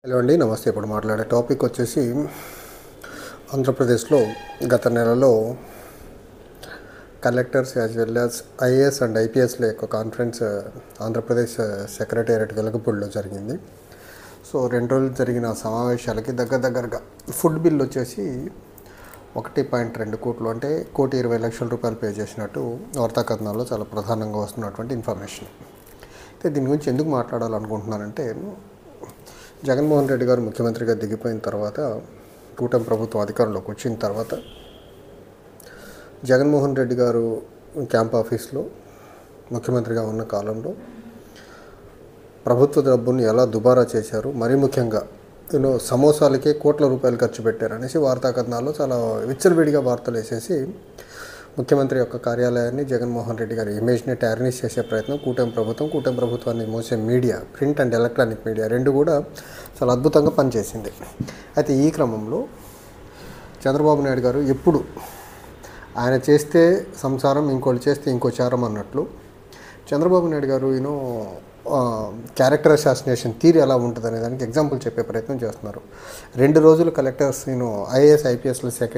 Hello అండి, నమస్తే. ఇప్పుడు మాట్లాడే టాపిక్ వచ్చేసి ఆంధ్రప్రదేశ్లో గత నెలలో collectors as well as IAS and ఐపీఎస్ల యొక్క కాన్ఫరెన్స్ ఆంధ్రప్రదేశ్ సెక్రటేరియట్ వెలగపూడిలో జరిగింది. సో 2 రోజులు జరిగిన సమావేశాలకి దగ్గరగా ఫుడ్ బిల్ వచ్చేసి 1.2 కోట్లు, అంటే 1,20,00,000 రూపాయలు పే చేసినట్టు వార్తా కథనాల్లో చాలా ప్రధానంగా వస్తున్నటువంటి ఇన్ఫర్మేషన్. అయితే దీని గురించి ఎందుకు మాట్లాడాలనుకుంటున్నానంటే, జగన్మోహన్ రెడ్డి గారు ముఖ్యమంత్రిగా దిగిపోయిన తర్వాత, కూటమి ప్రభుత్వం అధికారంలోకి వచ్చిన తర్వాత, జగన్మోహన్ రెడ్డి గారు క్యాంప్ ఆఫీస్లో ముఖ్యమంత్రిగా ఉన్న కాలంలో ప్రభుత్వ డబ్బుని ఎలా దుబారా చేశారు, మరీ ముఖ్యంగా సమోసాలకే కోట్ల రూపాయలు ఖర్చు పెట్టారు అనేసి వార్తా కథనాల్లో చాలా విచ్చలవిడిగా వార్తలు వేసేసి ముఖ్యమంత్రి యొక్క కార్యాలయాన్ని, జగన్మోహన్ రెడ్డి గారి ఇమేజ్ని టార్నిష్ చేసే ప్రయత్నం కూటమి ప్రభుత్వాన్ని మోసే media, print and electronic media రెండు కూడా చాలా అద్భుతంగా పనిచేసింది. అయితే ఈ క్రమంలో చంద్రబాబు నాయుడు గారు ఎప్పుడు ఆయన చేస్తే సంసారం, ఇంకోళ్ళు చేస్తే ఇంకో చారం అన్నట్లు చంద్రబాబు నాయుడు గారు క్యారెక్టర్ అసాసినేషన్ థియరీ ఎలా ఉంటుంది అనే దానికి ఎగ్జాంపుల్ చెప్పే ప్రయత్నం చేస్తున్నారు. 2 రోజులు కలెక్టర్స్ ఐఏఎస్ ఐపీఎస్ల శాఖ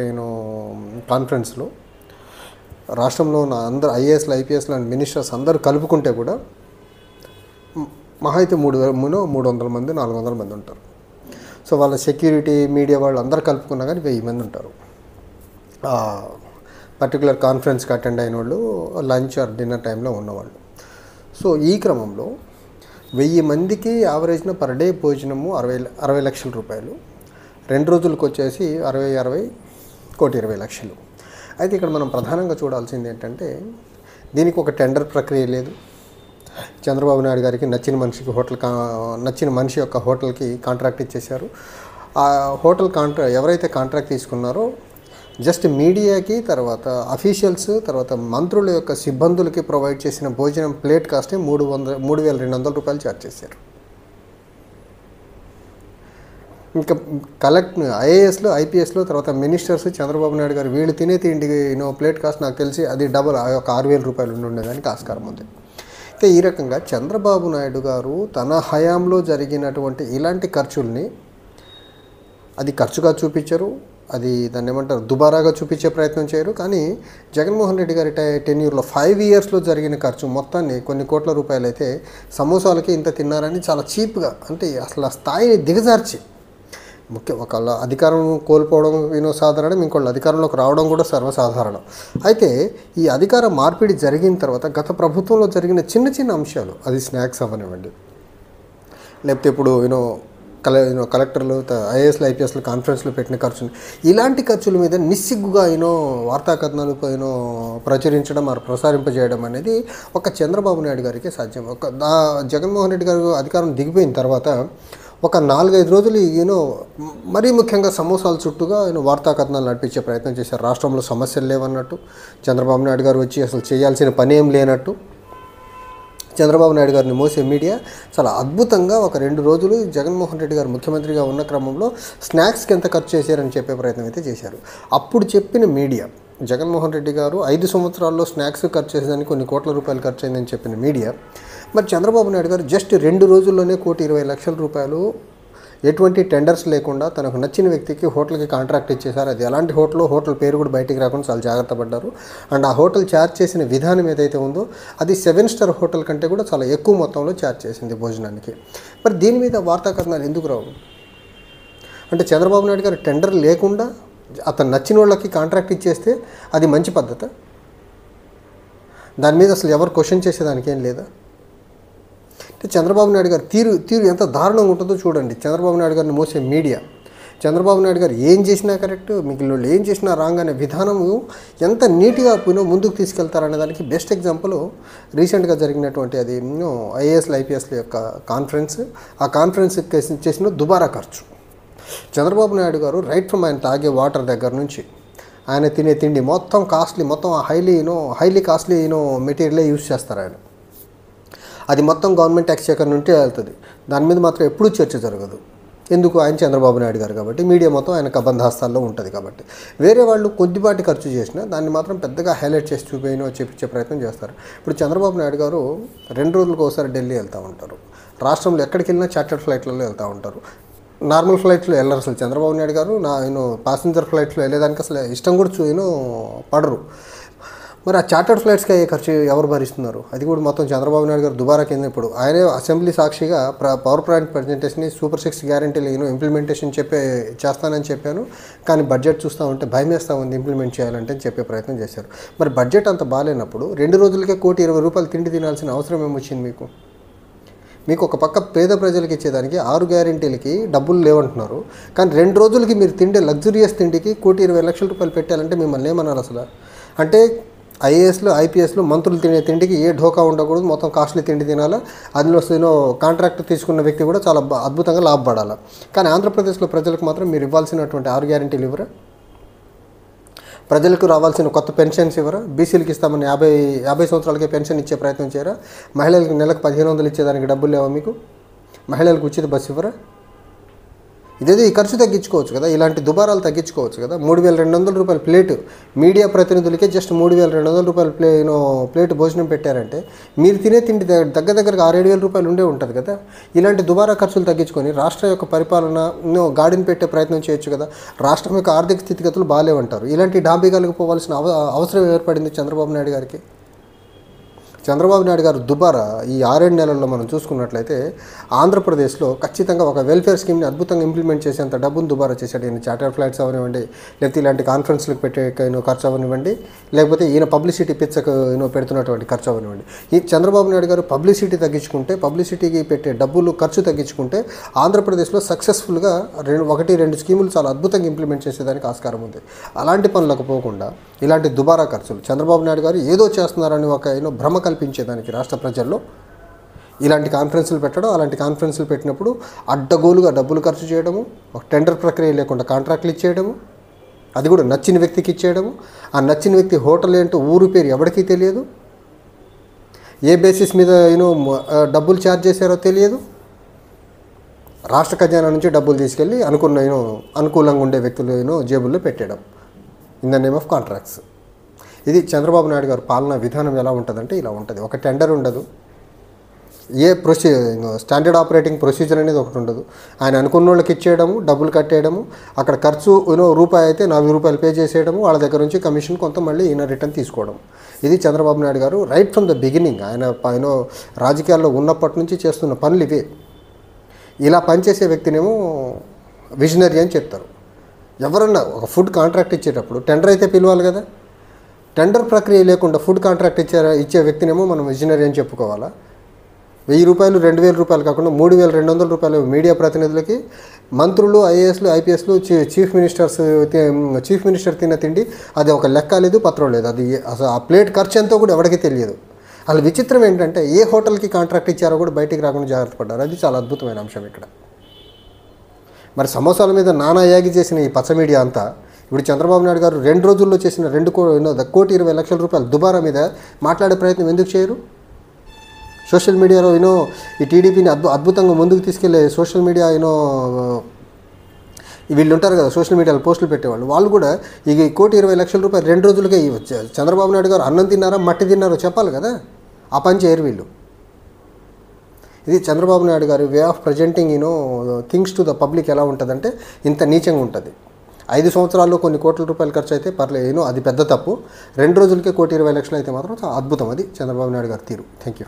కాన్ఫరెన్స్లో రాష్ట్రంలో ఉన్న అందరు ఐఏఎస్లు ఐపీఎస్లు అండ్ మినిస్టర్స్ అందరూ కలుపుకుంటే కూడా మహా అయితే 300 మంది 400 మంది ఉంటారు. సో వాళ్ళ సెక్యూరిటీ, మీడియా వాళ్ళు అందరూ కలుపుకున్నా కానీ 1000 మంది ఉంటారు. పర్టికులర్ కాన్ఫరెన్స్కి అటెండ్ అయిన వాళ్ళు లంచ్ ఆర్ డిన్నర్ టైంలో ఉన్నవాళ్ళు. సో ఈ క్రమంలో 1000 మందికి యావరేజ్న పర్ డే భోజనము 60 లక్షల రూపాయలు, 2 రోజులకు వచ్చేసి 60 1,20,00,000. అయితే ఇక్కడ మనం ప్రధానంగా చూడాల్సింది ఏంటంటే, దీనికి ఒక టెండర్ ప్రక్రియ లేదు. చంద్రబాబు నాయుడు గారికి నచ్చిన మనిషి యొక్క హోటల్కి కాంట్రాక్ట్ ఇచ్చేశారు. ఆ హోటల్ ఎవరైతే కాంట్రాక్ట్ తీసుకున్నారో జస్ట్ మీడియాకి, తర్వాత అఫీషియల్స్, తర్వాత మంత్రుల యొక్క సిబ్బందులకి ప్రొవైడ్ చేసిన భోజనం ప్లేట్ కాస్టే 3,200 రూపాయలు ఛార్జ్ చేశారు. ఇంకా ఐఏఎస్లో ఐపీఎస్లో తర్వాత మినిస్టర్స్, చంద్రబాబు నాయుడు గారు వీళ్ళు తినే తిండి ప్లేట్ కాస్ట్ నాకు తెలిసి అది డబుల్, ఒక 6,000 రూపాయలు ఉండేదానికి ఆస్కారం ఉంది. అయితే ఈ రకంగా చంద్రబాబు నాయుడు గారు తన హయాంలో జరిగినటువంటి ఇలాంటి ఖర్చుల్ని అది ఖర్చుగా చూపించరు, అది దాన్ని ఏమంటారు దుబారాగా చూపించే ప్రయత్నం చేయరు. కానీ జగన్మోహన్ రెడ్డి గారి టెన్యూర్లో 5 ఇయర్స్లో జరిగిన ఖర్చు మొత్తాన్ని కొన్ని కోట్ల రూపాయలు అయితే సమోసాలకి ఇంత తిన్నారని చాలా చీప్గా, అంటే అసలు ఆ స్థాయిని దిగజార్చి, ఒకళ్ళ అధికారం కోల్పోవడం సాధారణం, ఇంకోళ్ళ అధికారంలోకి రావడం కూడా సర్వసాధారణం. అయితే ఈ అధికార మార్పిడి జరిగిన తర్వాత గత ప్రభుత్వంలో జరిగిన చిన్న అంశాలు, అది స్నాక్స్ అవ్వనివ్వండి, లేకపోతే ఇప్పుడు కలెక్టర్లు ఐఏఎస్లు ఐపీఎస్లు కాన్ఫరెన్స్లో పెట్టిన ఖర్చులు, ఇలాంటి ఖర్చుల మీద నిస్సిగ్గుగా వార్తా కథనాలు ప్రచురించడం, ప్రసారింపజేయడం అనేది ఒక చంద్రబాబు నాయుడు గారికి సాధ్యం. జగన్మోహన్ రెడ్డి గారు అధికారం దిగిపోయిన తర్వాత ఒక 4-5 రోజులు మరీ ముఖ్యంగా సమోసాల చుట్టూగా వార్తా కథనాలు నడిపించే ప్రయత్నం చేశారు. రాష్ట్రంలో సమస్యలు లేవన్నట్టు, చంద్రబాబు నాయుడు గారు వచ్చి అసలు చేయాల్సిన పని ఏం లేనట్టు చంద్రబాబు నాయుడు గారిని మోసే మీడియా చాలా అద్భుతంగా ఒక 2 రోజులు జగన్మోహన్ రెడ్డి గారు ముఖ్యమంత్రిగా ఉన్న క్రమంలో స్నాక్స్కి ఎంత ఖర్చు చేశారని చెప్పే ప్రయత్నం అయితే చేశారు. అప్పుడు చెప్పిన మీడియా, జగన్మోహన్ రెడ్డి గారు 5 సంవత్సరాల్లో స్నాక్స్ ఖర్చు చేసేదానికి కొన్ని కోట్ల రూపాయలు ఖర్చు అయిందని చెప్పిన మీడియా, మరి చంద్రబాబు నాయుడు గారు జస్ట్ 2 రోజుల్లోనే 1,20,00,000 రూపాయలు ఎటువంటి టెండర్స్ లేకుండా తనకు నచ్చిన వ్యక్తికి హోటల్కి కాంట్రాక్ట్ ఇచ్చేశారు. అది ఎలాంటి హోటల్ పేరు కూడా బయటికి రాకుండా చాలా జాగ్రత్త పడ్డారు. అండ్ ఆ హోటల్ ఛార్జ్ చేసిన విధానం ఏదైతే ఉందో అది 7 స్టార్ హోటల్ కంటే కూడా చాలా ఎక్కువ మొత్తంలో ఛార్జ్ చేసింది భోజనానికి. మరి దీని మీద వార్తా కథనాలు ఎందుకు రావు? అంటే చంద్రబాబు నాయుడు గారు టెండర్ లేకుండా అతను నచ్చిన వాళ్ళకి కాంట్రాక్ట్ ఇచ్చేస్తే అది మంచి పద్ధత? దాని మీద అసలు ఎవరు క్వశ్చన్ చేసేదానికి ఏం లేదా? అంటే చంద్రబాబు నాయుడు గారు తీరు ఎంత దారుణంగా ఉంటుందో చూడండి. చంద్రబాబు నాయుడు గారిని మోసే మీడియా, చంద్రబాబు నాయుడు గారు ఏం చేసినా కరెక్ట్, మిగిలిన వాళ్ళు ఏం చేసినా రాంగ్ అనే విధానము ఎంత నీట్గా ముందుకు తీసుకెళ్తారనే దానికి బెస్ట్ ఎగ్జాంపుల్ రీసెంట్గా జరిగినటువంటి అది ఐఏఎస్లు ఐపీఎస్ల యొక్క కాన్ఫరెన్స్. ఆ కాన్ఫరెన్స్ చేసిన దుబారా ఖర్చు. చంద్రబాబు నాయుడు గారు రైట్ ఫ్రమ్ ఆయన తాగే వాటర్ దగ్గర నుంచి ఆయన తినే తిండి మొత్తం కాస్ట్లీ, మొత్తం హైలీ కాస్ట్లీ మెటీరియలే యూజ్ చేస్తారు ఆయన. అది మొత్తం గవర్నమెంట్ ట్యాక్స్ ఎక్కడ నుండి వెళ్తుంది. దాని మీద మాత్రం ఎప్పుడూ చర్చ జరగదు. ఎందుకు? ఆయన చంద్రబాబు నాయుడు గారు కాబట్టి, మీడియా మొత్తం ఆయన కబంధాస్తాల్లో ఉంటుంది కాబట్టి. వేరే వాళ్ళు కొద్దిపాటి ఖర్చు చేసినా దాన్ని మాత్రం పెద్దగా హైలైట్ చేసి చూపించే ప్రయత్నం చేస్తారు. ఇప్పుడు చంద్రబాబు నాయుడు గారు 2 రోజులకు ఒకసారి ఢిల్లీ వెళ్తూ ఉంటారు. రాష్ట్రంలో ఎక్కడికి వెళ్ళినా చార్టర్డ్ ఫ్లైట్లలో వెళ్తూ ఉంటారు. నార్మల్ ఫ్లైట్లో వెళ్ళరు అసలు చంద్రబాబు నాయుడు గారు ప్యాసింజర్ ఫ్లైట్లో వెళ్ళేదానికి అసలు ఇష్టం కూడా పడరు. మరి ఆ చార్టర్డ్ ఫ్లైట్స్కి అయ్యే ఖర్చు ఎవరు భరిస్తున్నారు? అది కూడా మొత్తం చంద్రబాబు నాయుడు గారు దుబారా కింద. ఇప్పుడు ఆయనే అసెంబ్లీ సాక్షిగా పవర్ పాయింట్ ప్రజెంటేషన్ సూపర్ 6 గ్యారెంటీలు ఇంప్లిమెంటేషన్ చేస్తానని చెప్పాను, కానీ బడ్జెట్ చూస్తూ ఉంటే భయం వేస్తూ ఉంది ఇంప్లిమెంట్ చేయాలంటే అని చెప్పే ప్రయత్నం చేశారు. మరి బడ్జెట్ అంత బాగాలేనప్పుడు 2 రోజులకే ₹1,20,00,000 తిండి తినాల్సిన అవసరం ఏమొచ్చింది మీకు? ఒక పక్క పేద ప్రజలకు ఇచ్చేదానికి 6 గ్యారెంటీలకి డబ్బులు లేవంటున్నారు, కానీ 2 రోజులకి మీరు తిండే లగ్జరియస్ తిండికి ₹1,20,00,000 పెట్టాలంటే మిమ్మల్ని ఏమన్నారు అసలు? అంటే ఐఏఎస్లు ఐపీఎస్లు మంత్రులు తినే తిండికి ఏ ఢోకా ఉండకూడదు, మొత్తం కాస్ట్లీ తిండి తినాలా, అందులో కాంట్రాక్ట్ తీసుకున్న వ్యక్తి కూడా చాలా అద్భుతంగా లాభపడాలి. కానీ ఆంధ్రప్రదేశ్లో ప్రజలకు మాత్రం మీరు ఇవ్వాల్సినటువంటి 6 గ్యారెంటీలు ఇవ్వరా? ప్రజలకు రావాల్సిన కొత్త పెన్షన్స్ ఇవ్వరా? బీసీలకు ఇస్తామని 50 సంవత్సరాలకే పెన్షన్ ఇచ్చే ప్రయత్నం చేయరా? మహిళలకు నెలకు 1,500 ఇచ్చేదానికి డబ్బులు లేవా మీకు? మహిళలకు ఉచిత బస్సు ఇవ్వరా? ఇదేదో ఈ ఖర్చు తగ్గించుకోవచ్చు కదా, ఇలాంటి దుబారాలు తగ్గించుకోవచ్చు కదా. ₹3,200 ప్లేటు మీడియా ప్రతినిధులకే జస్ట్ ₹3,200 ప్లేటు భోజనం పెట్టారంటే మీరు తినే తిండి దగ్గరగా ₹6,000-7,000 ఉండే ఉంటుంది కదా. ఇలాంటి దుబారా ఖర్చులు తగ్గించుకొని రాష్ట్రం యొక్క పరిపాలన గాడిని పెట్టే ప్రయత్నం చేయొచ్చు కదా. రాష్ట్రం యొక్క ఆర్థిక స్థితిగతులు బాగాలేవంటారు, ఇలాంటి డాంబిగాలకు పోవాల్సిన అవసరం ఏర్పడింది చంద్రబాబు నాయుడు గారికి. చంద్రబాబు నాయుడు గారు దుబారా ఈ 6-7 నెలల్లో మనం చూసుకున్నట్లయితే ఆంధ్రప్రదేశ్లో ఖచ్చితంగా ఒక వెల్ఫేర్ స్కీమ్ని అద్భుతంగా ఇంప్లిమెంట్ చేసేంత డబ్బును దుబారా చేశాడు. ఈయన చార్టర్ ఫ్లైట్స్ అవనివ్వండి, లేకపోతే ఇలాంటి కాన్ఫరెన్స్లకు పెట్టే ఖర్చు అవనివ్వండి, లేకపోతే ఈయన పబ్లిసిటీ పిచ్చకు పెడుతున్నటువంటి ఖర్చు అవనివ్వండి. ఈ చంద్రబాబు నాయుడు గారు పబ్లిసిటీ తగ్గించుకుంటే, పబ్లిసిటీకి పెట్టే డబ్బులు ఖర్చు తగ్గించుకుంటే ఆంధ్రప్రదేశ్లో సక్సెస్ఫుల్గా 1-2 స్కీములు చాలా అద్భుతంగా ఇంప్లిమెంట్ చేసేదానికి ఆస్కారం ఉంది. అలాంటి పనులకు పోకుండా ఇలాంటి దుబారా ఖర్చులు చంద్రబాబు నాయుడు గారు ఏదో చేస్తున్నారని ఒక భ్రమ కల్పించేదానికి రాష్ట్ర ప్రజల్లో ఇలాంటి కాన్ఫరెన్సులు పెట్టడం, అలాంటి కాన్ఫరెన్సులు పెట్టినప్పుడు అడ్డగోలుగా డబ్బులు ఖర్చు చేయడము, ఒక టెండర్ ప్రక్రియ లేకుండా కాంట్రాక్ట్లు ఇచ్చేయడము, అది కూడా నచ్చిన వ్యక్తికి ఇచ్చేయడము. ఆ నచ్చిన వ్యక్తి హోటల్ ఏంటో ఊరు పేరు ఎవరికీ తెలియదు, ఏ బేసిస్ మీద డబ్బులు ఛార్జ్ చేశారో తెలియదు. రాష్ట్ర ఖజానా నుంచి డబ్బులు తీసుకెళ్ళి అనుకూలంగా ఉండే వ్యక్తులు జేబుల్లో పెట్టడం in the name of contracts. ఇది చంద్రబాబు నాయుడు గారు పాలనా విధానం ఎలా ఉంటుందంటే ఇలా ఉంటుంది. ఒక టెండర్ ఉండదు, స్టాండర్డ్ ఆపరేటింగ్ ప్రొసీజర్ అనేది ఒకటి ఉండదు. ఆయన అనుకున్న వాళ్ళకి ఇచ్చేయడము, డబ్బులు కట్టేయడము, అక్కడ ఖర్చు రూపాయి అయితే ₹4 పే చేసేయడము, వాళ్ళ దగ్గర నుంచి కమిషన్ కొంత మళ్ళీ ఈయన రిటర్న్ తీసుకోవడం. ఇది చంద్రబాబు నాయుడు గారు రైట్ ఫ్రమ్ ద బిగినింగ్ ఆయన రాజకీయాల్లో ఉన్నప్పటి నుంచి చేస్తున్న పనులు ఇవే. ఇలా పనిచేసే వ్యక్తినేమో విజనరీ అని చెప్తారు. ఎవరన్నా ఒక ఫుడ్ కాంట్రాక్ట్ ఇచ్చేటప్పుడు టెండర్ అయితే పిలవాలి కదా. టెండర్ ప్రక్రియ లేకుండా ఫుడ్ కాంట్రాక్ట్ ఇచ్చే వ్యక్తినేమో మనం విజనరీ అని చెప్పుకోవాలా? ₹1,000 ₹2,000 కాకుండా ₹3,200 మీడియా ప్రతినిధులకి, మంత్రులు ఐఏఎస్లు ఐపీఎస్లు చీఫ్ మినిస్టర్ తిన్న తిండి అది ఒక లెక్క లేదు, పత్రం లేదు. అది అసలు ఆ ప్లేట్ ఖర్చు ఎంతో కూడా ఎవరికీ తెలియదు. అసలు విచిత్రం ఏంటంటే ఏ హోటల్కి కాంట్రాక్ట్ ఇచ్చారో కూడా బయటికి రాకుండా జాగ్రత్త పడ్డారు. అది చాలా అద్భుతమైన అంశం ఇక్కడ. మరి సమోసాల మీద నానా యాగి చేసిన ఈ పచ్చ మీడియా అంతా ఇప్పుడు చంద్రబాబు నాయుడు గారు 2 రోజుల్లో చేసిన ₹1,20,00,000 దుబారా మీద మాట్లాడే ప్రయత్నం ఎందుకు చేయరు? సోషల్ మీడియాలో ఈ టీడీపీని అద్భుతంగా ముందుకు తీసుకెళ్లే సోషల్ మీడియా వీళ్ళు ఉంటారు కదా, సోషల్ మీడియాలో పోస్టులు పెట్టేవాళ్ళు, వాళ్ళు కూడా ఈ ₹1,20,00,000 2 రోజులకే చంద్రబాబు నాయుడు గారు అన్నం తిన్నారా మట్టి తిన్నారో చెప్పాలి కదా. ఆ పని చేయరు వీళ్ళు. ఇది చంద్రబాబు నాయుడు గారి way of presenting things to the public ఎలా ఉంటుందంటే ఇంత నీచంగా ఉంటుంది. 5 సంవత్సరాల్లో కొన్ని కోట్ల రూపాయలు ఖర్చు అయితే పర్లేదు, అది పెద్ద తప్పు. 2 రోజులకే ₹1,20,00,000 అయితే మాత్రం అద్భుతం. అది చంద్రబాబు నాయుడు గారి తీరు. Thank you.